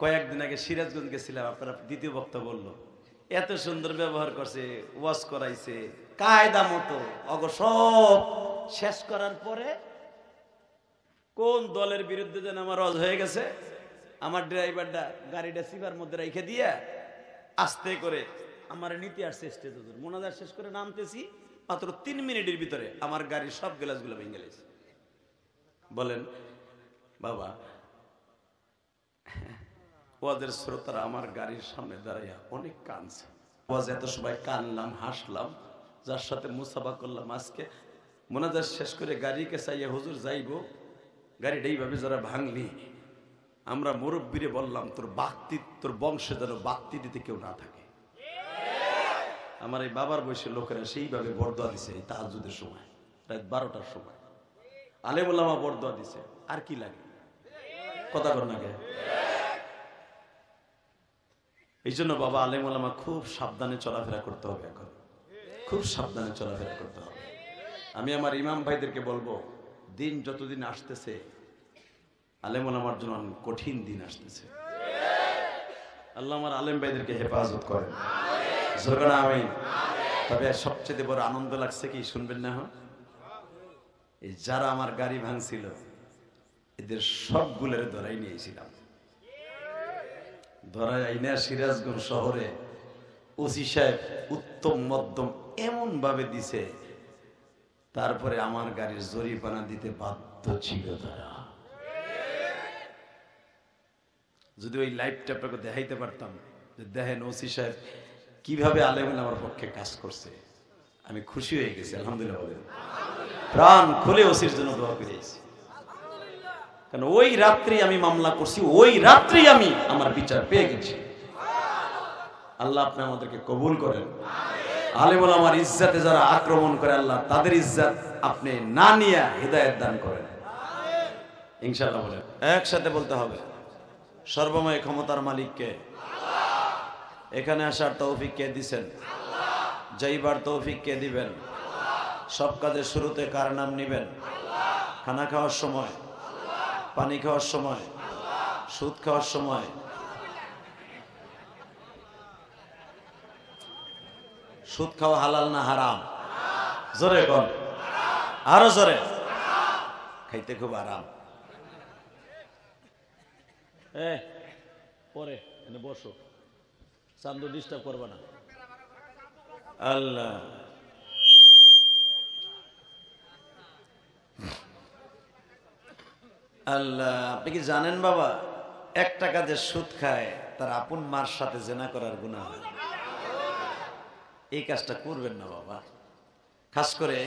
কয়েকদিন আগে সিরাজগঞ্জ গেছিলাম, আপনারা দ্বিতীয় বক্তা বলল এত সুন্দর ব্যবহার করছে, ওয়াজ করাইছে কায়দা মতো। সব শেষ করার পরে কোন দলের বিরুদ্ধে যেন আমার ওয়াজ হয়ে গেছে, আমার ড্রাইভারটা গাড়িটা সিবার মধ্যে রেখে দিয়ে আস্তে করে আমার নিতে আসছে স্টেজ হুজুর। মোনাজাত শেষ করে নামতেছি, মাত্র 3 মিনিটের ভিতরে আমার গাড়ির সব গ্লাসগুলো ভেঙে গেছে। বলেন বাবা, ওয়াজের শ্রোতারা আমার গাড়ির সামনে দাঁড়াইয়া অনেক কাঁদছে। ওয়াজ এত সবাই কানলাম, হাসলাম, যার সাথে মুসাফা করলাম। আজকে মোনাজাত শেষ করে গাড়িকে চাইয়া হুজুর যাইব, গাড়িটা এইভাবে যারা ভাঙলি, আমরা মুরব্বীরে বললাম তোর বাক্তি, তোর বংশে যেন বাক্তি দিতে কেউ না থাকে। আমার এই বাবার বয়সের লোকেরা সেইভাবে বরদোয়া দিছে। এই তাহাজ্জুদের সময় রাত 12টার সময় আলেম ওলামা বরদোয়া দিছে। আর কি লাগে, কথা বল না কে? এই জন্য বাবা আলেম ওলামা খুব সাবধানে চলাফেরা করতে হবে, এখন খুব সাবধানে চলাফেরা করতে হবে। আমি আমার ইমাম ভাইদেরকে বলবো, দিন যতদিন আসতেছে আলেম ওলামার জন্য কঠিন দিন আসতেছে। আল্লাহ আমার আলেম ভাইদেরকে হেফাজত করেন, জোরকানা আমিন। তবে সবচেয়ে বড় আনন্দ লাগছে কি শুনবেন না? এই যারা আমার গাড়ি ভাঙছিল এদের সবগুলোর ধরাই নিয়েছিলাম। ধরাই আইনা সিরাজগঞ্জ শহরে ওসি সাহেব উত্তম মধ্যম এমন ভাবে দিছে, তারপরে আমার গাড়ির জরিমানা দিতে বাধ্য ছিল তারা। যদি ওই লাইভটা আপনাকে দেখাইতে পারতাম যে দেখেন ওসি সাহেব কিভাবে আলেমেন আমার পক্ষে কাজ করছে, আমি খুশি হয়ে গেছি। আলহামদুলিল্লাহ বলেন, প্রাণ খুলে ওসির জন্য দোয়া করেছি। কারণ ওই রাত্রি আমি মামলা করছি, ওই রাত্রি আমি আমার বিচার পেয়ে গেছি। আল্লাহ আপনি আমাদেরকে কবুল করেন। আলেম ওলামার ইজ্জতে যারা আক্রমণ করে, আল্লাহ তাদের ইজ্জত আপনি না নিয়ে হিদায়াত দান করেন ইনশাআল্লাহ। বলেন একসাথে বলতে হবে, সর্বময় ক্ষমতার মালিককে, এখানে আসার তৌফিক কে দিবেন, যাইবার তৌফিক কে দিবেন, সব কাজের শুরুতে কার নাম নিবেন, খানা খাওয়ার সময়, পানি খাওয়ার সময়, সুদ খাওয়ার সময়, সুদ খাওয়া হালাল না হারাম? জোরে কোন, আরো জোরে। খাইতে খুব আরাম। পরে এনে বসো, চান্দু ডিস্টার্ব করবে না। আল্লাহ আল্লাহ, আপনি কি জানেন বাবা, 1 টাকা যে সুদ খায় তার আপন মার সাথে জেনা করার গুনাহ হয়। এই কাজটা করবেন না বাবা। খাস করে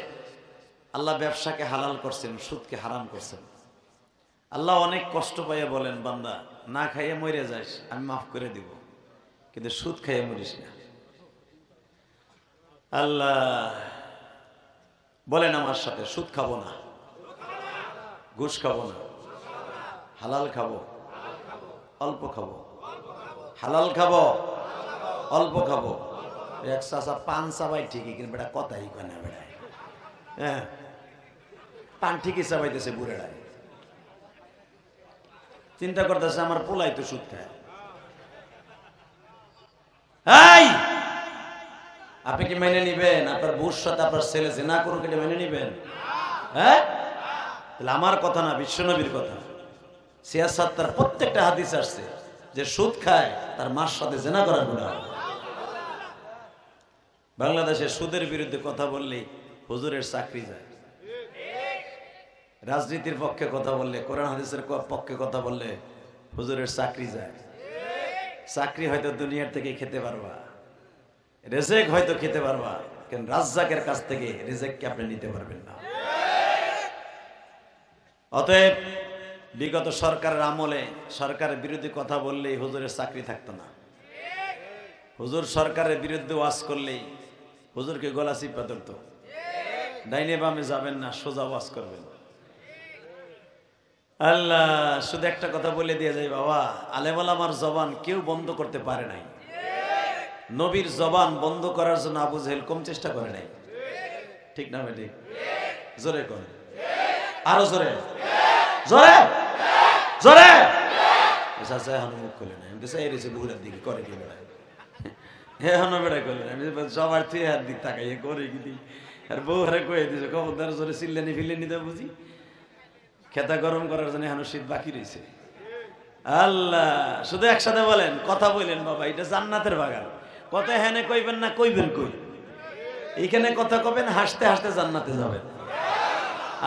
আল্লাহ ব্যবসাকে হালাল করছেন, সুদকে হারাম করছেন। আল্লাহ অনেক কষ্ট পাইয়া বলেন, বান্দা না খাইয়ে মরে যাস আমি মাফ করে দিব, কিন্তু সুদ খাইয়ে মরিস না। আল্লাহ বলেন আমার সাথে, সুদ খাবো না, ঘুষ খাবো না, হালাল খাবো, অল্প খাবো, হালাল খাবো, অল্প খাবো। এক চাষা পান চাবাই ঠিকই, কিন্তু বেটা কথাই কয় না বেড়ায়। হ্যাঁ, পান ঠিকই চাবাইতেছে বুড়েড়ায়, চিন্তা করতেছে আমার পোলাই তো সুদ খায়। এই আপনি কি মেনে নিবেন আপনার বউর সাথে আপনার ছেলে জেনা করুক, এটা মেনে নিবেন? হ্যাঁ, তাহলে আমার কথা না, বিশ্বনবীর কথা। সিয়াসাত তার প্রত্যেকটা হাদিস আসছে যে সুদ খায় তার মার সাথে জেনা করার গুনাহ। বাংলাদেশে সুদের বিরুদ্ধে কথা বললেই হুজুরের চাকরি যায়, রাজনীতির পক্ষে কথা বললে, কোরআন হাদিসের পক্ষে কথা বললে হুজুরের চাকরি যায়। চাকরি হয়তো দুনিয়ার থেকে খেতে পারবা, রেজেক হয়তো খেতে পারবা, কিন্তু রাজ্জাকের কাছ থেকে রেজেককে আপনি নিতে পারবেন না। অতএব বিগত সরকারের আমলে সরকারের বিরুদ্ধে কথা বললেই হুজুরের চাকরি থাকতো না। হুজুর সরকারের বিরুদ্ধে ওয়াজ করলেই হুজুরকে গলা চিপা ধরতো, ডাইনে বামে যাবেন না, সোজা ওয়াজ করবেন। আল্লাহ শুধু একটা কথা বলে দিয়ে যায় বাবা, আলেম ওলামার জবান কেউ বন্ধ করতে পারে নাই। নবীর জবান বন্ধ করার জন্য আবু জেহেল কম চেষ্টা করে নাই, ঠিক না বেটি? জোরে করে, আরো জোরে, জোরে জোরে। চাচা এখনো মুখ খুলে নাই, আমি চাই রয়েছে বুড়ার দিকে করে কি বেড়ায়, এখনো বেড়ায় করলে আমি সবার তুই হাত দিক তাকাই করে কি দিই। আর বউ হারে কয়ে দিয়েছে খবরদার জোরে চিল্লানি ফিল্লানি তো বুঝি, খেতা গরম করার জন্য এখনো শীত বাকি রয়েছে। আল্লাহ, শুধু একসাথে বলেন, কথা বললেন বাবা, এটা জান্নাতের বাগান। কথা হ্যানে কইবেন না, কইবেন কই? এইখানে কথা কবেন, হাসতে হাসতে জান্নাতে যাবেন।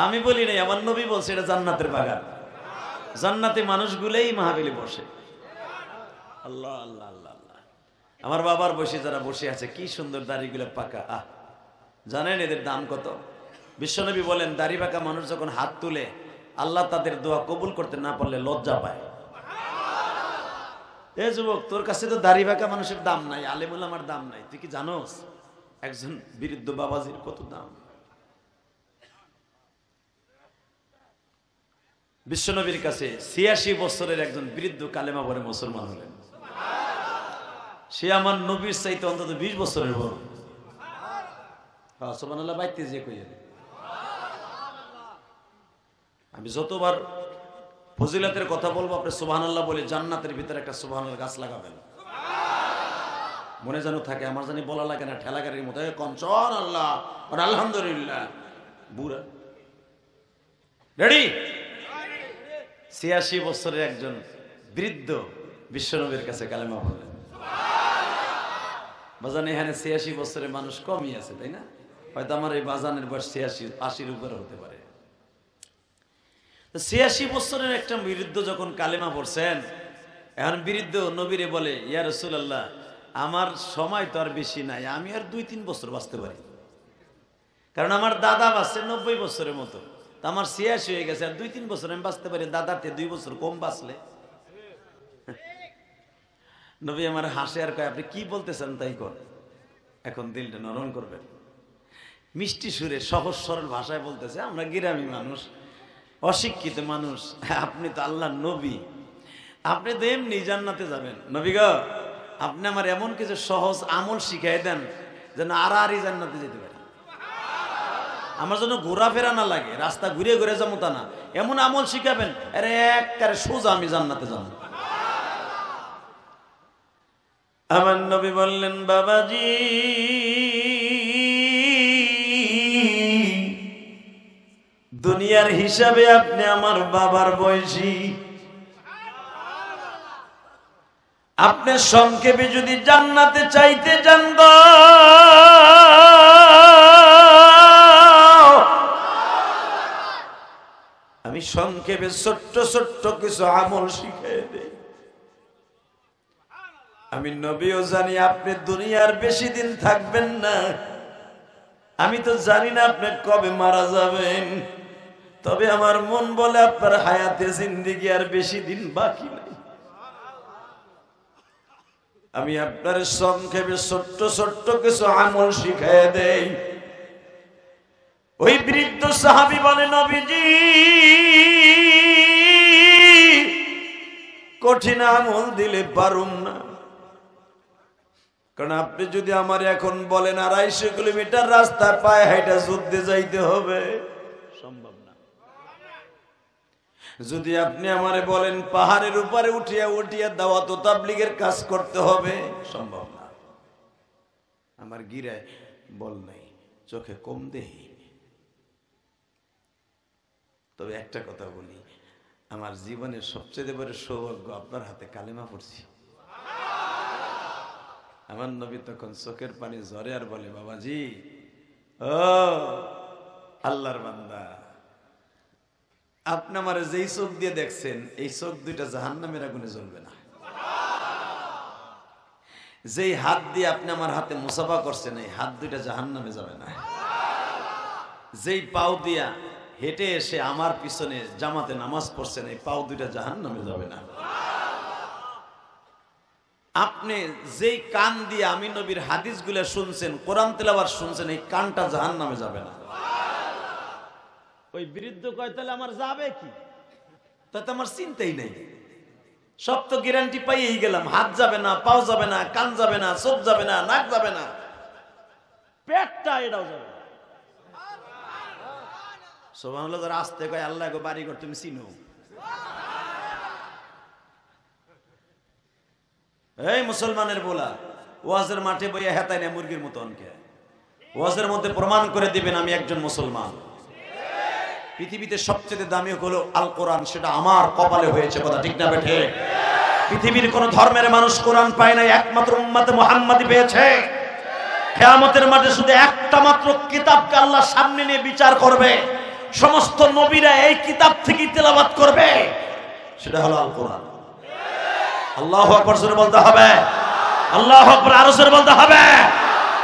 আমি বলি নাই, আমার নবী বলছে এটা জান্নাতের বাগান। জান্নাতে মানুষগুলোই মাহফিলে বসে। আল্লাহ আল্লাহ আল্লাহ আল্লাহ। আমার বাবার বসে যারা বসে আছে, কি সুন্দর দাড়িগুলো পাকা। আহ, জানেন এদের দাম কত? বিশ্বনবী বলেন, দাড়ি পাকা মানুষ যখন হাত তুলে আল্লাহ তাদের দোয়া কবুল করতে না পারলে লজ্জা পায়। এ যুবক, তোর কাছে তো দাড়ি পাকা মানুষের দাম নাই, আলেম ওলামার দাম নাই, তুই কি জানোস একজন বৃদ্ধ বাবাজির কত দাম? বিশ্বনবীর কাছে ৮৬ বছরের একজন বৃদ্ধ কালেমা পড়ে মুসলমান হলেন। সে আমার নবীর চাইতে অন্তত ২০ বছরের বড়। সুবহানাল্লাহ বাইতে যে কই, আমি যতবার ফজিলতের কথা বলবো আপনি সুবহানাল্লাহ বলে জান্নাতের ভিতরে একটা সুবহানাল্লাহ গাছ লাগাবেন, মনে যেন থাকে। আমার জানি বলা লাগে না ঠেলা গাড়ির মতো, কঞ্চন আল্লাহ আর আলহামদুলিল্লাহ। বুড়া রেডি? ৮৬ বছরের একজন বৃদ্ধ বিশ্বনবীর কাছে কালেমা পড়লেন। বাজান, এখানে ৮৬ বছরের মানুষ কমই আছে, তাই না? হয়তো আমার এই বাজানের বয়স ৮৬-৮০ উপরে হতে পারে। ৮৬ বছরের একটা বৃদ্ধ যখন কালেমা পড়ছেন, এখন বৃদ্ধ নবীরে বলে, ইয়া রাসূলুল্লাহ, আমার সময় তো আর বেশি নাই, আমি আর ২-৩ বছর বাঁচতে পারি, কারণ আমার দাদা বাঁচছে ৯০ বছরের মতো, তা আমার ৮৬ হয়ে গেছে, আর ২-৩ বছর আমি বাঁচতে পারি, দাদাতে ২ বছর কম বাঁচলে। নবী আমার হাসে আর কয়, আপনি কি বলতেছেন তাই কর, এখন দিলটা নরম করবেন। মিষ্টি সুরে সহজ সরল ভাষায় বলতেছে, আমরা গ্রামী মানুষ, অশিক্ষিত মানুষ, আপনি তো আল্লাহর নবী, আপনি তো এমনি জান্নাতে যাবেন। নবী গো, আপনি আমার এমন কিছু সহজ আমল শিখাই দেন যেন আড়াআড়ি জান্নাতে যেতে পারি, আমার জন্য ঘোরাফেরা না লাগে, রাস্তা ঘুরে ঘুরে যাবো তা না, এমন আমল শিখাবেন আরে একবারে সোজা আমি জান্নাতে যাব। আমার নবী বললেন, বাবাজি, দুনিয়ার হিসাবে আপনি আমার বাবার বয়সী, আপনি সংক্ষেপে যদি জান্নাতে চাইতে যান, আমি সংক্ষেপে ছোট্ট ছোট্ট কিছু আমল শিখিয়ে দেই। আমি নবীও জানি আপনি দুনিয়ার বেশি দিন থাকবেন না, আমি তো জানি না আপনি কবে মারা যাবেন, তবে আমার মন বলে আপনার হায়াতে জিন্দেগি আর বেশি দিন বাকি নাই। আমি আপনার সংক্ষেপে ছোট্ট ছোট্ট কিছু আমল শিখিয়ে দেই। ওই বৃদ্ধ সাহাবী বলে, নবীজি, কঠিন আমল দিলে পারুম না, কারণ আপনি যদি আমার এখন বলেন ২৫০ কিলোমিটার রাস্তা পায়ে হাইটা যুদ্ধে যাইতে হবে, সম্ভব না। যদি আপনি আমারে বলেন পাহাড়ের উপরে উঠিয়া উঠিয়া দাওয়াত ও তাবলীগের কাজ করতে হবে, সম্ভব না। আমার গিরায় বল নাই, চোখে কম দেহি। তবে একটা কথা বলি, আমার জীবনের সবচেয়ে বড় সৌভাগ্য আপনার হাতে কালেমা পড়ছি। আমার নবী তখন চোখের পানি ঝরে আর বলে, বাবাজি, ও আল্লাহর বান্দা, আপনি আমার যেই চোখ দিয়ে দেখছেন, এই চোখ দুইটা জাহান্নামের আগুনে জ্বলবে না। যেই হাত দিয়ে আপনি আমার হাতে মুসাফা করছেন, এই হাত দুইটা জাহান্নামে যাবে না। যেই পাও দিয়া হেঁটে এসে আমার পিছনে জামাতে নামাজ পড়ছেন, এই পাও দুইটা জাহান্নামে যাবে না। আপনি যেই কান দিয়ে আমি নবীর হাদিসগুলো শুনছেন, কোরআন তেলাওয়াত শুনছেন, এই কানটা জাহান্নামে যাবে না। ওই বৃদ্ধ কয়, তাহলে আমার যাবে কি? তাতে আমার চিন্তাই নেই, সব তো গ্যারান্টি পাইয়েই গেলাম। হাত যাবে না, পাও যাবে না, কান যাবে না, চোখ যাবে না, নাক যাবে না, পেটটা এটাও যাবে না। সুবহানাল্লাহ। যারা আসতে কয় আল্লাহ গো বাড়ি ঘর তুমি চিনো, এই মুসলমানের বলা ওয়াজের মাঠে বইয়া হেতায় না মুরগির মতো অনকে ওয়াজের মধ্যে প্রমাণ করে দিবেন আমি একজন মুসলমান। পৃথিবীতে সবচেয়ে দামি হলো আল কোরআন, সেটা আমার কপালে হয়েছে, কথা ঠিক না বেঠে? পৃথিবীর কোন ধর্মের মানুষ কোরআন পায় না, একমাত্র উম্মতে মুহাম্মাদি পেয়েছে। কিয়ামতের মাঠে শুধু একটা মাত্র কিতাবকে আল্লাহ সামনে নিয়ে বিচার করবে, সমস্ত নবীরা এই কিতাব থেকে তেলাওয়াত করবে, সেটা হলো আল কোরআন। আল্লাহু আকবার জোরে বলতে হবে, আল্লাহু আকবার আরো জোরে বলতে হবে।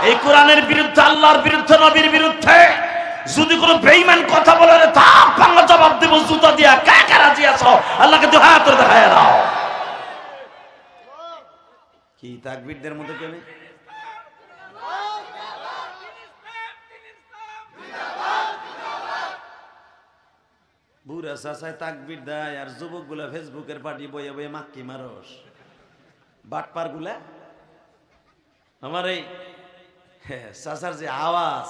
এই কোরআনের বিরুদ্ধে, আল্লাহর বিরুদ্ধে, নবীর বিরুদ্ধে যদি কোনো বেঈমান কথা বলে তা ভাঙা জবাব দেব জুতা দিয়া। কে কে রাজি আছো? আল্লাহকে দুই হাত করে দেখায় দাও। কি তাকবীরদের মতো কেন? বুড়া চাচায় তাকবীর দেয় আর যুবক গুলা ফেসবুকের পার্টি বইয়ে বইয়ে মাক্কি মারস। বাটপার গুলা আমার এই চাচার যে আওয়াজ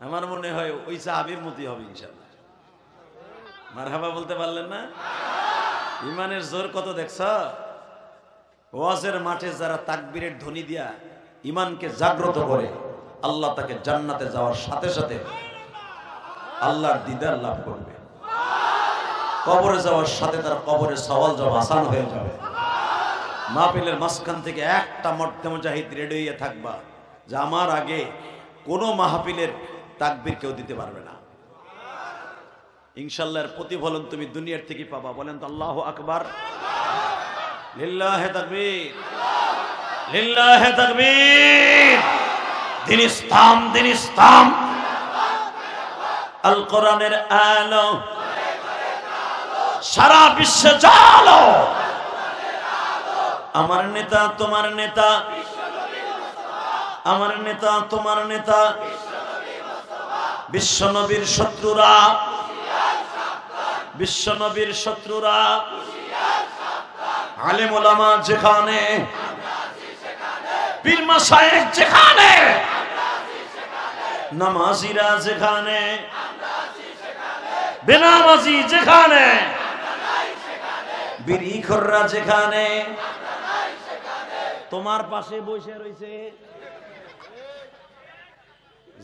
আমার মনে হয় ওই সাহাবীর মতই হবে ইনশাআল্লাহ। মারহাবা বলতে পারলেন না? ইমানের জোর কত দেখছ? ওয়াজের মাঠে যারা তাকবীরের ধ্বনি দিয়া ইমানকে জাগ্রত করে, আল্লাহ তাকে জান্নাতে যাওয়ার সাথে সাথে আল্লাহর দিদার লাভ করবে। কবরে যাওয়ার সাথে তার কবরে সওয়াল জবাব আসান হয়ে যাবে। মাহফিলের মাঝখান থেকে একটা মর্দে মুজাহিদ রেডি হয়ে থাকবা যে আমার আগে কোনো মাহফিলের তাকবীর কেউ দিতে পারবে না। ইনশাআল্লাহ এর প্রতিফলন তুমি দুনিয়ার থেকে পাবা। বলেন তো আল্লাহু আকবার, লিল্লাহি তাকবীর, লিল্লাহি তাকবীর। দিন ইসলাম, দিন ইসলাম, আল কোরআনের আলো সারা বিশ্বে জালো। আমার নেতা তোমার নেতা, আমার নেতা তোমার নেতা, বিশ্ব নবীর শত্রুরা, বিশ্ব নবীর শত্রুরা, আলেম ওলামা যেখানে, পীর মাশায়েখ যেখানে, নামাজিরা যেখানে, বেনামাজি যেখানে, বিড়িখোররা যেখানে, তোমার পাশে বসে রয়েছে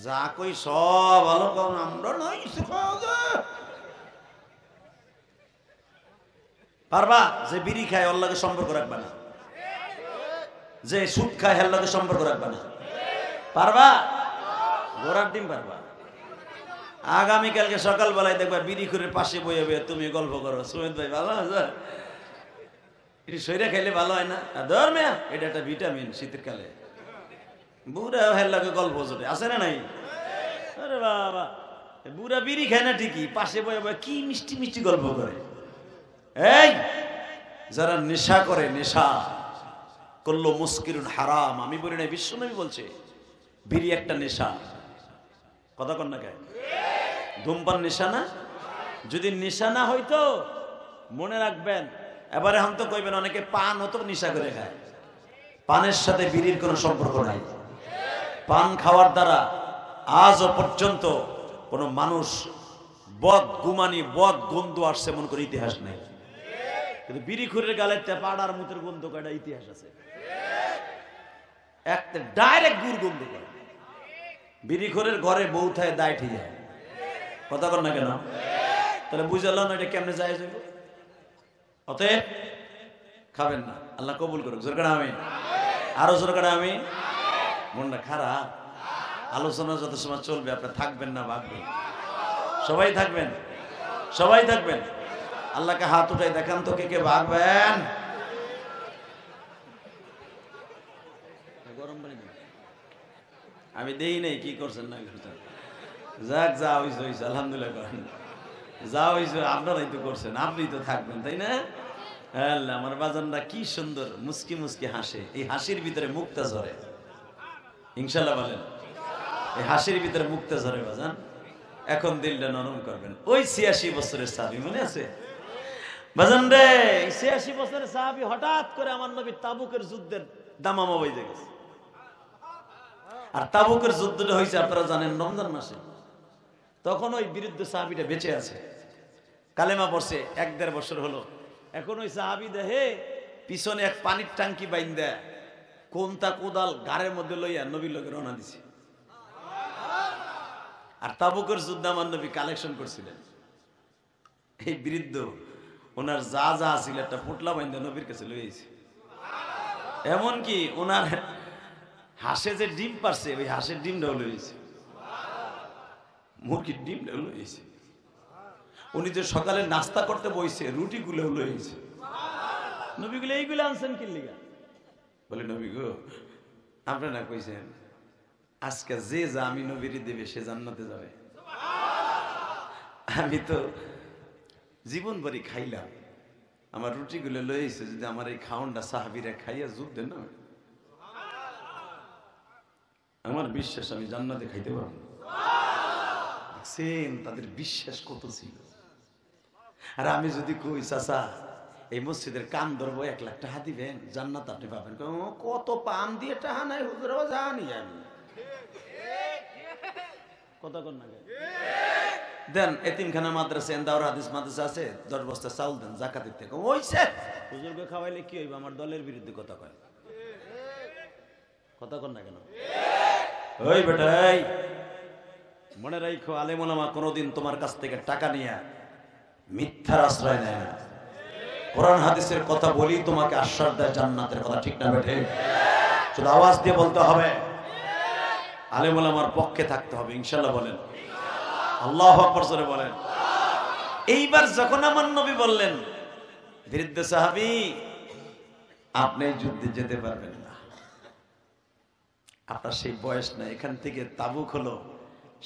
যা কই সব ভালো কম, আমরা নাই পারবা? যে বিড়ি খায় ওর লগে সম্পর্ক রাখবা না, যে সুদ খায় হের লগে সম্পর্ক রাখবা না, পারবা? ঘোড়ার ডিম পারবা? আগামীকালকে সকালবেলায় দেখবা বিড়ি করে পাশে বইয়ে বইয়ে তুমি গল্প করো, সুমিত ভাই ভালো আছে, এটি শরীরে খাইলে ভালো হয় না? ধর মেয়া, এটা একটা ভিটামিন শীতের কালে। বুড়া হের লাগে গল্প জোটে আছে না নাই? আরে বাবা, বুড়া বিড়ি খায় না ঠিকই, পাশে বইয়ে বইয়ে কি মিষ্টি মিষ্টি গল্প করে। এই যারা নেশা করে, নেশা করলো মুস্কিরুন হারাম, আমি বলি না, বিশ্বনবী বলছে বিড়ি একটা নেশা। কথা কন না কে? ধূমপান নেশা না? যদি নেশা না হইতো মনে রাখবেন, এবারে হাম তো কইবেন অনেকে পান হতো নেশা করে খায়। পানের সাথে বিড়ির কোনো সম্পর্ক নাই। পান খাওয়ার দ্বারা আজও পর্যন্ত কোনো মানুষ বদ গুমানি, বদ গন্ধ আসছে মনে করে ইতিহাস নেই। কিন্তু বিড়িখুরের গালের পাড়ার মুতের গন্ধ কয়টা ইতিহাস আছে? একটা ডাইরেক্ট গুড় গন্ধ করে। বিড়িখোরের ঘরে বউ থাকে দায় ঠিক যায়। কথা বল না কেন? তাহলে বুঝালাম না এটা কেমনে যায় যাবে। অতএব খাবেন না, আল্লাহ কবুল করুক। জোর করে আমিন, আরো জোর করে আমিন। মনটা খারাপ, আলোচনা যত সময় চলবে আপনার থাকবেন না ভাগবেন? সবাই থাকবেন, সবাই থাকবেন। আল্লাহকে হাত উঠাই দেখান তো কে কে ভাগবেন। গরম পানি আমি দেই নাই, কি করছেন না করছেন? যাক, যা হইছে হইছে, আলহামদুলিল্লাহ করেন। যা হইছে আপনারাই তো করছেন, আপনি তো থাকবেন, তাই না? আল্লাহ, আমার বাজানরা কি সুন্দর মুস্কি মুস্কি হাসে। এই হাসির ভিতরে মুক্তা ঝরে ইনশাল্লাহ। বলেন, এই হাসির ভিতরে মুক্তা ঝরে বাজান। এখন দিলটা নরম করবেন। ওই 86 বছরের সাহাবী মনে আছে বাজান রে? 86 বছরের সাহাবী হঠাৎ করে আমার নবী তাবুকের যুদ্ধের দামামা বইতে গেছে। আর তাবুকের যুদ্ধটা হয়েছে আপনারা জানেন রমজান মাসে। তখন ওই বিরুদ্ধ সাহাবীটা বেঁচে আছে, কালেমা পড়ছে, 1-1.5 বছর হলো। এখন ওই সাহাবী দেহে পিছনে এক পানির টাঙ্কি বাইন্দা কোনটা কোদাল গাড়ের মধ্যে লইয়া নবীর লোকে রওনা দিছে। আর তাবুকের যুদ্ধে আমার নবী কালেকশন করছিলেন। এই বৃদ্ধ ওনার যা যা ছিল একটা পুটলা বাইন্দা নবীর কাছে লইয়াছে। এমনকি ওনার হাঁসে যে ডিম পারছে ওই হাঁসের ডিমটাও লইছে, মুরগির ডিমটাও লইছে। উনি যে সকালে নাস্তা করতে বইছে রুটিগুলো লইছে। নবীগুলো এইগুলো আনছেন কি লিগা? বলে নবী গো আপনারা না কইছেন আজকে যে যা আমি নবীর দেবে সে জান্নাতে যাবে। আমি তো জীবন ভরি খাইলাম, আমার রুটিগুলো লইছে, যদি আমার এই খাওয়ানটা সাহাবীরা খাইয়া যোগ দেন না, আমার বিশ্বাস আমি জান্নাতে খাইতে পারবো। দেখছেন তাদের বিশ্বাস কত ছিল। আর আমি যদি কই চাচা এই মসজিদের কাম ধরবো 1 লাখ টাকা দিবেন জান্নাত আপনি পাবেন, কত পাম দিয়ে টাকা নাই হুজুর জানি আমি কত কর না দেন। এতিমখানা মাদ্রাসা এন্দাওর হাদিস মাদ্রাসা আছে, 10 বস্তা চাউল দেন যাকাতের থেকে। ওইছে হুজুরকে খাওয়াইলে কি হইব? আমার দলের বিরুদ্ধে কথা কয়, কথা কর না কেন? ওই বেটাই মনে রাখো, আলেম ওলামা কোনোদিন তোমার কাছ থেকে টাকা নিয়ে মিথ্যার আশ্রয় নেয় না। কোরআন হাদিসের কথা বলি তোমাকে আশ্বাস দেয় জান্নাতের কথা, ঠিক না বেঠে? শুধু আওয়াজ দিয়ে বলতে হবে, আলেম ওলামার পক্ষে থাকতে হবে ইনশাআল্লাহ। বলেন আল্লাহু আকবার জোরে বলেন। এইবার যখন আমার নবী বললেন বৃদ্ধ সাহাবী আপনি যুদ্ধে যেতে পারবেন না, আপনার সেই বয়স না, এখান থেকে তাবুক হলো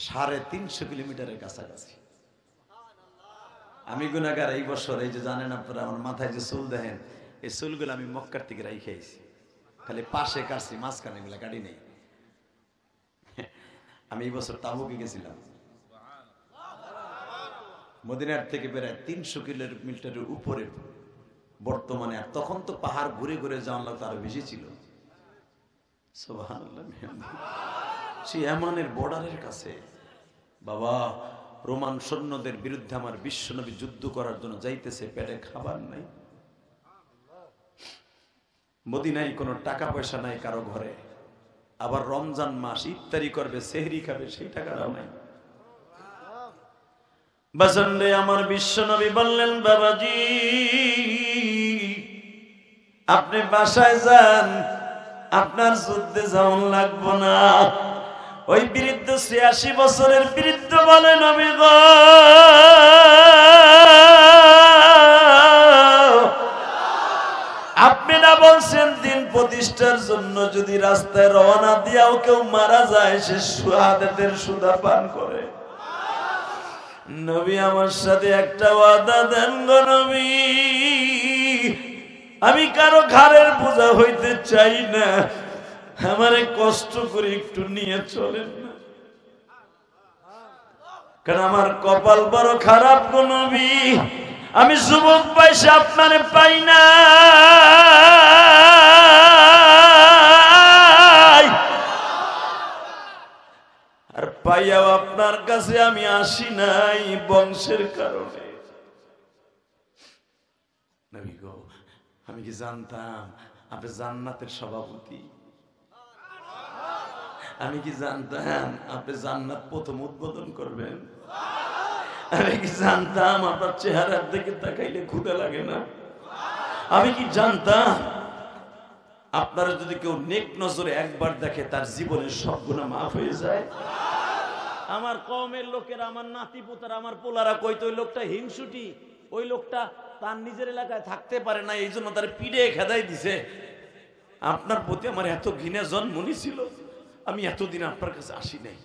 350 কিলোমিটারের কাছাকাছি। আমি গুনাহগার, এই বছর এই যে জানেন আপনারা আমার মাথায় যে চুল দেখেন, এই চুলগুলো আমি মক্কার থেকে রাইখে আইছি, খালি পাশে কাটছি, মাঝখানে এগুলা কাটি নেই। আমি এই বছর তাবুকে গেছিলাম, মদিনার থেকে প্রায় 300 কিলোমিটারের উপরে বর্তমানে। আর তখন তো পাহাড় ঘুরে ঘুরে যাওয়ার লাগতো, আরো বেশি ছিল। সুবহানাল্লাহ, সেই ইয়ামানের বর্ডারের কাছে। বাবা রোমান সৈন্যদের বিরুদ্ধে আমার বিশ্বনবী যুদ্ধ করার জন্য যাইতেছে, পেটে খাবার নাই, মদিনায় কোনো টাকা পয়সা নাই কারো ঘরে, আবার রমজান মাস, ইফতারি করবে, সেহরি খাবে, সেই টাকাটাও নাই। বাজারে আমার বিশ্বনবী বললেন বাবাজি আপনি বাসায় যান, আপনার যুদ্ধে যাওয়ান লাগবো না। ওই বৃদ্ধ 86 বছরের বৃদ্ধ বলে নবী গো আপনি না বলছেন দিন প্রতিষ্ঠার জন্য যদি রাস্তায় রওনা দিয়াও কেউ মারা যায় সে শাহাদাতের সুধা পান করে। নবী আমার সাথে একটা ওয়াদা দেন গো নবী, আমি কারো ঘাড়ের বোঝা হইতে চাই না, আমারে কষ্ট করে একটু নিয়ে চলেন না, কারণ আমার কপাল বড় খারাপ গো নবী, আমি যুবক বয়সে আপনারে পাই না, আর পাইয়াও আপনার কাছে আমি আসি নাই বংশের কারণে। নবী গো আমি কি জানতাম আপনি জান্নাতের সভাপতি? আমি কি জানতাম আপনি জান্নাত প্রথম উদ্বোধন করবেন? আমি কি জানতাম আপনার চেহারার দিকে তাকাইলে ক্ষুধা লাগে না? আমি কি জানতাম আপনারা যদি কেউ নেক নজরে একবার দেখে তার জীবনের সব গুনাহ মাফ হয়ে যায়? আমার কওমের লোকেরা, আমার নাতি পুতারা, আমার পোলারা কইতো ওই লোকটা হিংসুটি, ওই লোকটা তার নিজের এলাকায় থাকতে পারে না, এই জন্য তার পিড়ে খেদাই দিছে। আপনার প্রতি আমার এত ঘৃণা জন্মনি ছিল, আমি এতদিন আপনার কাছে আসি নাই,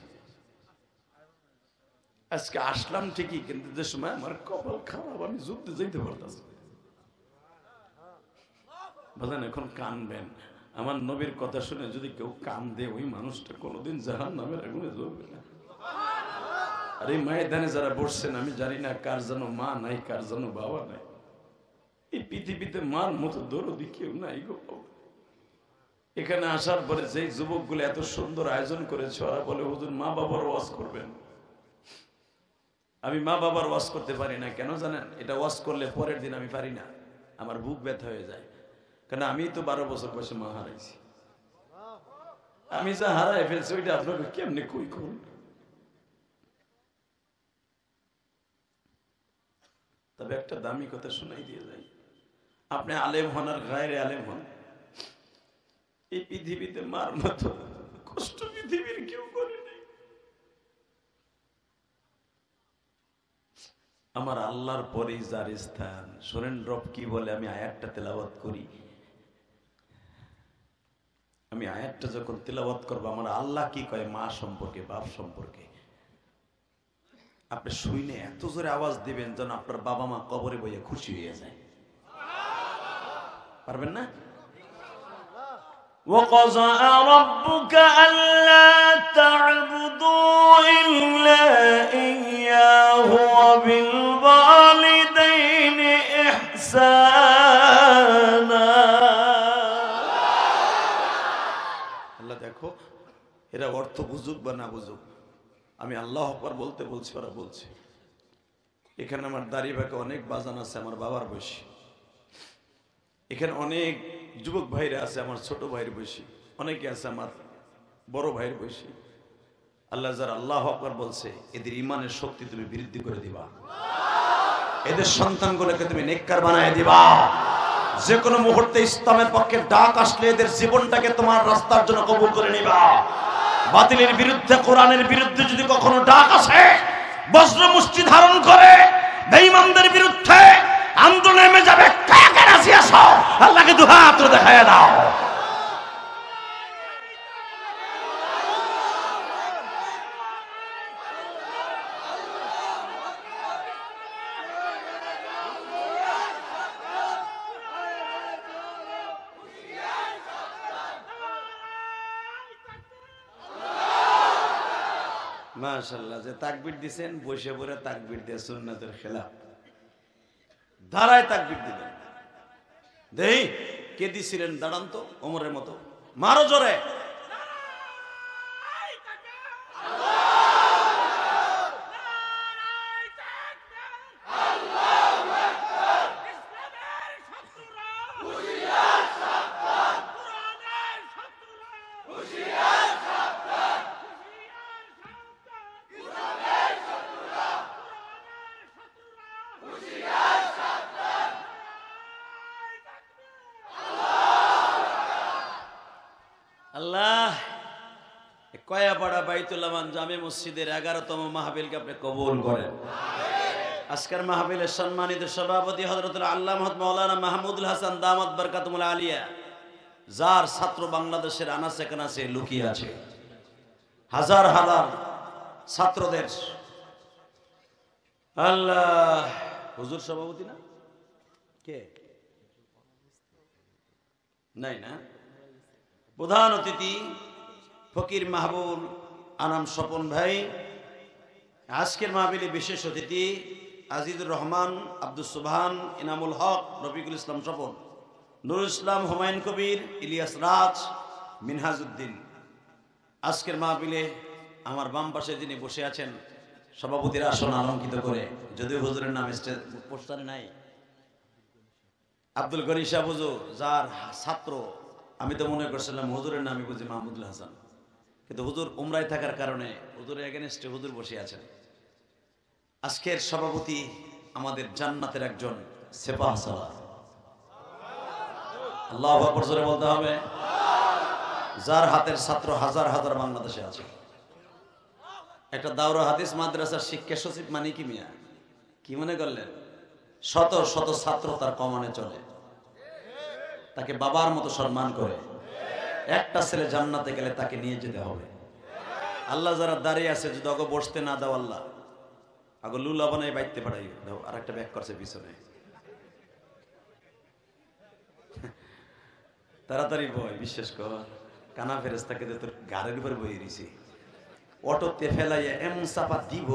আজকে আসলাম ঠিকই, কিন্তু যে সময় আমার কপাল খারাপ, আমি যুদ্ধে যাইতে পারতাছি। বলেন এখন কানবেন, আমার নবীর কথা শুনে যদি কেউ কান্দে ওই মানুষটা কোনোদিন জাহান্নামের আগুনে জ্বলবে না। আর এই ময়দানে যারা বসছেন আমি জানি না কার যেন মা নাই, কার যেন বাবা নাই, এই পৃথিবীতে মার মতো দরদি কেউ নাই গো। এখানে আসার পরে যে যুবকগুলো এত সুন্দর আয়োজন করেছে ওরা বলে হুজুর মা বাবার ওয়াজ করবেন। আমি মা বাবার ওয়াজ করতে পারি না, কেন জানেন? এটা ওয়াজ করলে পরের দিন আমি পারি না, আমার বুক ব্যথা হয়ে যায়। কারণ আমি তো 12 বছর বয়সে মা হারাইছি। আমি যা হারাই ফেলছি ওইটা আপনাকে কেমনে কই করুন। তবে একটা দামি কথা শোনাই দিয়ে যাই, আপনি আলেম হন আর গায়ের আলেম হন, এই পৃথিবীতে মার মতো কষ্ট পৃথিবীর কেউ করেনি। আমার আল্লাহর পরেই যার স্থান। শোনেন রব কি বলে, আমি আয়াতটা তেলাওয়াত করি। আমি আয়াতটা যখন তেলাওয়াত করবো, আমার আল্লাহ কি কয় মা সম্পর্কে, বাপ সম্পর্কে, আপনি শুনে এত জোরে আওয়াজ দিবেন যেন আপনার বাবা মা কবরে বইয়ে খুশি হয়ে যায়। পারবেন না? وَقَضَىٰ رَبُّكَ أَلَّا تَعْبُدُوا إِلَّا إِيَّاهُ وَبِالْوَالِدَيْنِ إِحْسَانًا। আল্লাহ দেখো, এরা অর্থ বুঝুক বা না বুঝুক, আমি আল্লাহ আকবার বলতে বলছি, ওরা বলছে। এখানে আমার দাড়ি ভাগে অনেক বাজান আছে আমার বাবার বয়সী, এখানে অনেক যুবক ভাইরা আছে আমার ছোট ভাইয়ের বয়সী, অনেকে আছে আমার বড় ভাইয়ের বয়সী। আল্লাহ যারা আল্লাহু আকবার বলছে, এদের ইমানের শক্তি তুমি বৃদ্ধি করে দিবা, এদের সন্তানগুলোকে তুমি নেককার বানায় দিবা। যে কোনো মুহূর্তে ইসলামের পক্ষে ডাক আসলে এদের জীবনটাকে তোমার রাস্তার জন্য কবুল করে নিবা। বাতিলের বিরুদ্ধে, কোরআনের বিরুদ্ধে যদি কখনো ডাক আসে, বজ্র মুষ্টি ধারণ করে বেঈমানদের বিরুদ্ধে আন্দোলনে নেমে যাবে। কাকে রাজি আছো? আল্লাহকে দুহাত তুলে দেখায় দাও। মাশাআল্লাহ, যে তাকবীর দিবেন বসে পড়ে তাকবীর দিয়ে সুন্নাতের খেলাফ, দাঁড়ায় তাকবীর দিবেন। দেই কে দিছিলেন? দাঁড়ান তো, ওমরের মতো মারো জোরে। আল্লাহ কয়াপাড়া বাইতুল আমান জামে মসজিদের 11তম মাহফিলকে আপনি কবুল করেন। আজকের মাহফিলের সম্মানিত সভাপতি হযরতুল আল্লামা মাওলানা মাহমুদুল হাসান দামাত বরকাতুল আলিয়া, যার ছাত্র বাংলাদেশের আনাচে কানাচে লুকিয়ে আছে, হাজার হাজার ছাত্রদের। আল্লাহ, হুজুর সভাপতি না কে? নাই না? প্রধান অতিথি ফকির মাহবুব আনাম স্বপন ভাই। আজকের মাহফিলে বিশেষ অতিথি আজিজুর রহমান, আব্দুল সুবহান, ইনামুল হক, রফিকুল ইসলাম স্বপন, নুরুল ইসলাম, হুমায়ুন কবির, ইলিয়াস রাজ, মিনহাজউদ্দিন। আজকের মাহফিলে আমার বাম পাশে যিনি বসে আছেন, সভাপতির আসন অলঙ্কিত করে, যদিও হুজুরের নাম পোস্টারে নাই, আব্দুল গনি সাহেব হুজুর, যার ছাত্র। আমি তো মনে করছিলাম হুজুরের নামই বুঝি মাহমুদুল হাসান, কিন্তু হুজুর উমরায় থাকার কারণে হুজুরের এগেনস্টে হুজুর বসে আছেন। আজকের সভাপতি আমাদের জান্নাতের একজন সেপাহ সালার, আল্লাহু আকবার জোরে বলতে হবে, যার হাতের ছাত্র হাজার হাজার বাংলাদেশে আছে। একটা দাওরা হাদিস মাদ্রাসার শিক্ষা সচিব মানে কি মিয়া? কি মনে করলেন? শত শত ছাত্র তার কমানে চলে, তাকে বাবার মতো সম্মান করে। একটা ছেলে জান্নাতে গেলে তাকে নিয়ে যেতে হবে। আল্লাহ যারা দাঁড়িয়ে আছে, যদি অগো বসতে না দাও, আল্লাহ আগো লুলা বানাই বাইতে পাঠাই দাও। আর একটা ব্যাক করছে পিছনে, তাড়াতাড়ি বয়, বিশ্বাস কর কানা ফেরেশতাকে তোর গাড়ির উপর বই দিছি, অটোতে ফেলাইয়া এমন চাপা দিব,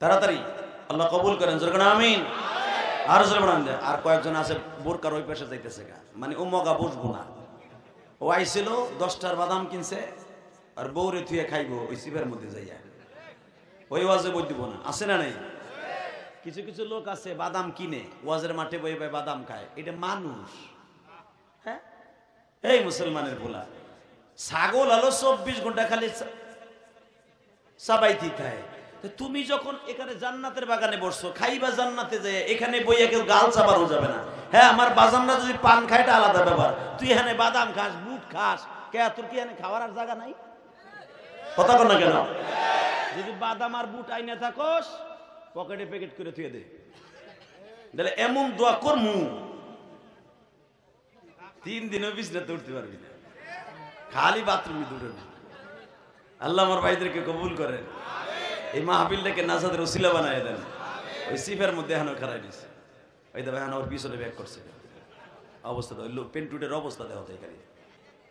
তাড়াতাড়ি। আল্লাহ কবুল করেন, জোরে আমিন। আর জোরে বলেন। আর কয়েকজন আছে বোরকার ওই পাশে যাইতেছে গা, মানে উমগা বুঝবো না। ও আইছিল 10টার বাদাম কিনছে, আর বউরে থুয়ে খাইবো ওই সিপের মধ্যে যাইয়া, ওই ওয়াজে বই দিব না। আছে না নাই? কিছু কিছু লোক আছে বাদাম কিনে ওয়াজের মাঠে বয়ে বয়ে বাদাম খায়, এটা মানুষ? হ্যাঁ, এই মুসলমানের বলা ছাগল হলো 24 ঘন্টা খালি সাবাইতি খায়। তুমি যখন এখানে জান্নাতের বাগানে বসছো, খাইবা জান্নাতে যায়, এখানে বইয়া কেউ গাল চাবানো যাবে না। হ্যাঁ, আমার বাজানরা যদি পান খায় এটা আলাদা ব্যাপার, তুই এখানে বাদাম খাস, বুট খাস, কে তোর কি এখানে খাওয়ার আর জায়গা নাই? কথা কর না কেন? যদি বাদাম আর বুট আইনা থাকোস, পকেটে প্যাকেট করে থুয়ে দে, তাহলে এমন দোয়া করমু 3 দিনও বিছনাতে উঠতে পারবি না, খালি বাথরুমে দৌড়ে না। আল্লাহ আমার ভাইদেরকে কবুল করেন, এই মাহফিলটাকে নাজাদের ওসিলা বানায় দেন। ওই সিফের মধ্যে এখনো খারাই দিচ্ছে, ওই দেখো এখন ওর পিছনে ব্যাক করছে অবস্থা, ওই পেন্টুটের অবস্থা দেওয়া এখানে।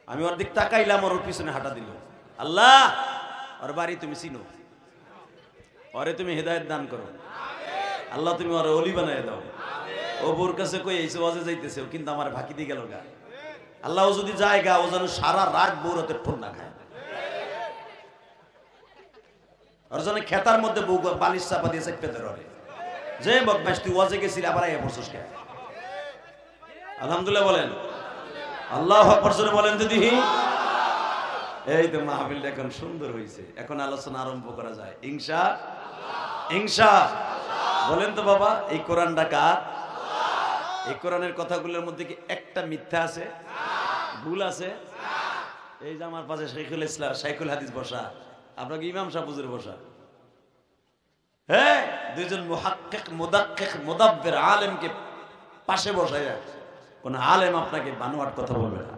আমি ওর দিক তাকাইলাম, ওর পিছনে হাঁটা দিল। আল্লাহ, ওর বাড়ি তুমি চিনো, ওরে তুমি হেদায়েত দান করো আল্লাহ, তুমি ওর অলি বানায় দাও। ও বোর কাছে কই এইসব ওয়াজে যাইতেছে, ও কিন্তু আমার ফাঁকি দিয়ে গেল গা। আল্লাহ, ও যদি যায় গা, ও যেন সারা রাত বউর হাতে ঠোন্না খায়, ওর জন্য খেতার মধ্যে বউ বালিশ চাপা দিয়ে পেতে রয়ে যে বদমাইশ, তুই ওয়াজে গেছিলি আবার আইয়া পড়ছস কে? আলহামদুলিল্লাহ বলেন, আল্লাহু আকবার জোরে বলেন যদি। এই তো মাহফিলটা এখন সুন্দর হয়েছে, এখন আলোচনা আরম্ভ করা যায় ইনশাআল্লাহ। বলেন তো বাবা, এই কোরআনটা কার? এই কোরআনের কথাগুলোর মধ্যে কি একটা মিথ্যা আছে, ভুল আছে? এই যে আমার পাশে শাইখুল ইসলাম, শাইখুল হাদিস বসা, আপনাকে ইমাম সাহেব হুজুর বসা, হ্যাঁ, দুইজন মুহাক্কিক মুদাক্কিক মুদাব্বির আলেমকে পাশে বসাইয়া কোন আলেম আপনাকে বানোয়াট কথা বলবে না।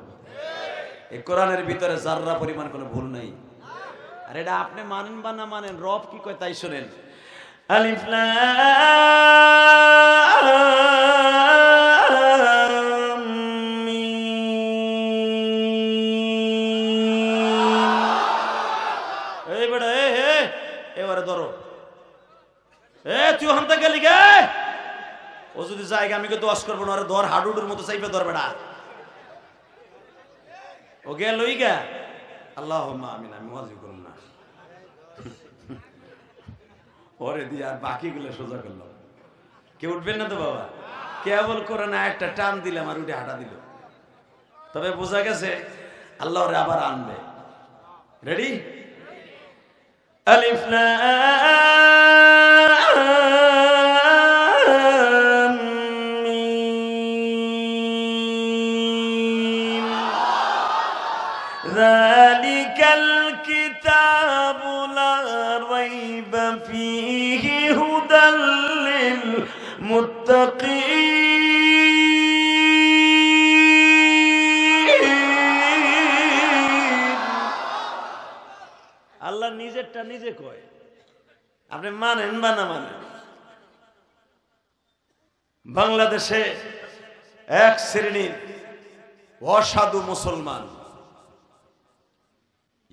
এই কোরআনের ভিতরে যাররা পরিমাণ কোনো ভুল নাই। আর এটা আপনি মানেন বা না মানেন, রব কি কয় তাই শুনেন। আলিফ লাম মিম। এই বেটা, এবারে ধরো, তুই হামতা গেলি গে, ও যদি জায়গা আমি কিন্তু ওয়াশ করবো না, ওরে ধর, হাডুডুর মতো চাইপে ধর বেটা, ও গেল ওই গা। আল্লাহুম্মা আমিন, আমি ওয়াজি করুন না ওরে দিয়ে আর বাকিগুলো সোজা করলাম। কেউ উঠবেন না তো বাবা, কেবল করে না একটা টান দিলাম আর উঠে হাঁটা দিল, তবে বোঝা গেছে আল্লাহ ওরে আবার আনবে। রেডি? আলিফ লাম মিম। যালিকাল কিতাবু লা রাইবা ফীহি হুদাল লিল মুত্তাকিন। আল্লাহ নিজেরটা নিজে কয়, আপনি মানেন বা না মানেন। বাংলাদেশে এক শ্রেণীর অসাধু মুসলমান,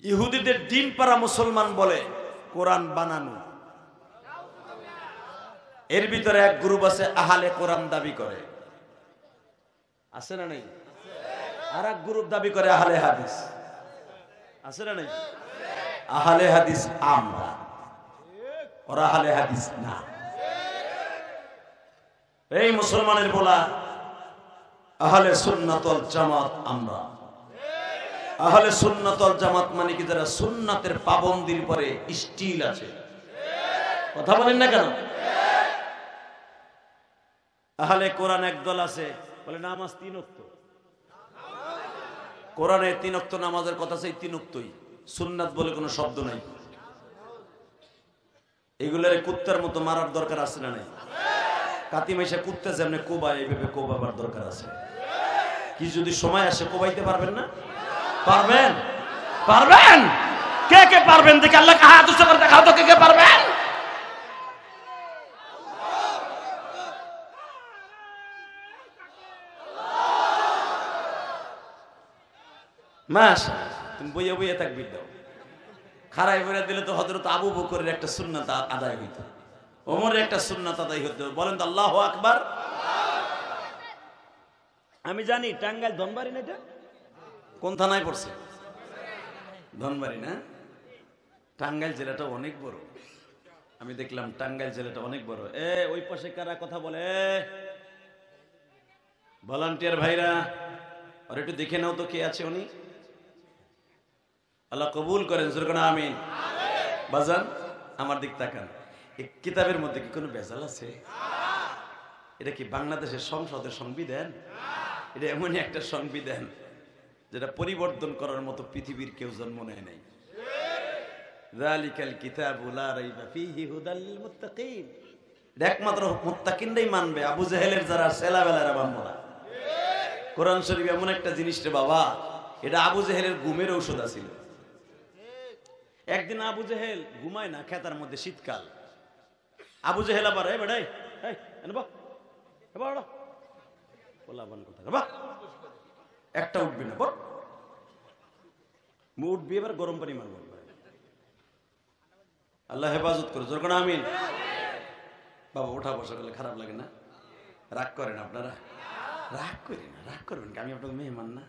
ইহুদিদের ডিম পাড়া মুসলমান বলে কোরআন বানানো। এর ভিতরে এক গ্রুপ আছে আহলে কোরআন দাবি করে, আছে না নাই? আর এক গ্রুপ দাবি করে আহলে হাদিস, আছে না নাই? আহলে হাদিস আমরা, ওরা আহলে হাদিস না। এই মুসলমানের বলা আহলে সুন্নাত ওয়াল জামাত আমরা। আহলে সুন্নাত ওয়াল জামাত মানে কি, যারা সুন্নাতের পাবন্দির পরে স্টিল আছে। কথা বলেন না কেন? আহলে কোরআন একদল আছে বলে নামাজ 3 ওয়াক্ত, কোরআনে 3 ওয়াক্ত নামাজের কথা, সেই 3 ওয়াক্তই, সুন্নাত বলে কোনো শব্দ নাই। এগুলোর কুত্তার মতো মারার দরকার আছে না নাই? কাতি মাইশা কুত্তা যেমন কোবায়, এইভাবে কোবাবার দরকার আছে। কি যদি সময় আসে কোবাইতে পারবেন না? পারবেন? পারবেন? কে কে পারবেন দেখে আল্লাহকে হাত উঁচু করে দেখাও তো, কে কে পারবেন? মাশাআল্লাহ, তুমি বইয়ে বইয়ে তাকবীর দাও। খাড়াই বইরা দিলে তো হযরত আবু বকরের একটা সুন্নাত আদায় হইতো, ওমরের একটা সুন্নাত আদায় হইতো। বলেন তো আল্লাহু আকবার। আমি জানি টাঙ্গাইল ধনবাড়ি না, এটা কোন থানায় পড়ছে? ধনবাড়ি না? টাঙ্গাইল জেলাটা অনেক বড়। আমি দেখলাম টাঙ্গাইল জেলাটা অনেক বড়। ওই পাশে কারা কথা বলে? ভলান্টিয়ার ভাইরা, আর একটু দেখে নাও তো কে আছে উনি। আল্লাহ কবুল করেন, জোরে আমিন। বাজান আমার দিক তাকান, এই কিতাবের মধ্যে কি কোনো ভেজাল আছে? এটা কি বাংলাদেশের সংসদের সংবিধান? এটা এমনই একটা সংবিধান যেটা পরিবর্তন করার মতো পৃথিবীর কেউ জন্ম নেয় নাই। যালিকাল কিতাবু লা রাইবা ফীহি হুদাল লিল মুত্তাকিন। একমাত্র মুত্তাকিনরাই মানবে, আবু জাহেলের যারা ছেলাবেলারা মানবে না। কোরআন শরীফ এমন একটা জিনিস রে বাবা, এটা আবু জাহেলের ঘুমের ঔষধ আছিল। একদিন আবু জাহেল ঘুমায় না, খেতার মধ্যে শীতকাল। আবু জাহেল আবার বেড়াই একটা উঠবি না, উঠবি এবার গরম পানি মারব। আল্লাহ হেফাজত করো, যখন আমিন। বাবা ওঠা বসা করলে খারাপ লাগে না? রাগ করেন আপনারা? রাগ করি না, রাগ করবেন, আমি আপনাকে মেহমান না।